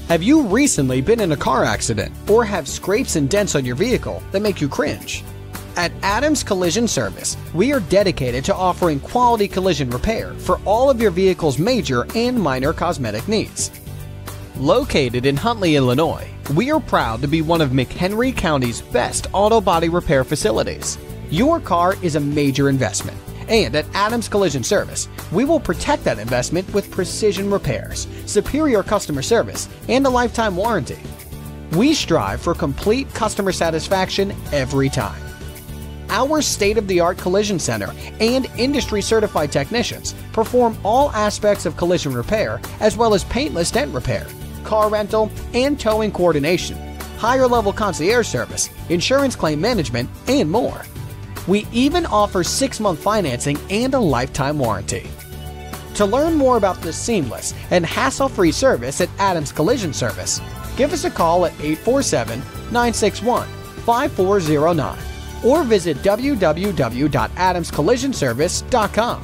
Have you recently been in a car accident or have scrapes and dents on your vehicle that make you cringe? At Adams Collision Service, we are dedicated to offering quality collision repair for all of your vehicle's major and minor cosmetic needs. Located in Huntley, Illinois, we are proud to be one of McHenry County's best auto body repair facilities. Your car is a major investment, and at Adams Collision Service, we will protect that investment with precision repairs, superior customer service, and a lifetime warranty. We strive for complete customer satisfaction every time. Our state-of-the-art collision center and industry-certified technicians perform all aspects of collision repair as well as paintless dent repair, car rental and towing coordination, higher-level concierge service, insurance claim management, and more. We even offer 6-month financing and a lifetime warranty. To learn more about this seamless and hassle-free service at Adams Collision Service, give us a call at 847-961-5409 or visit www.adamscollisionservice.com.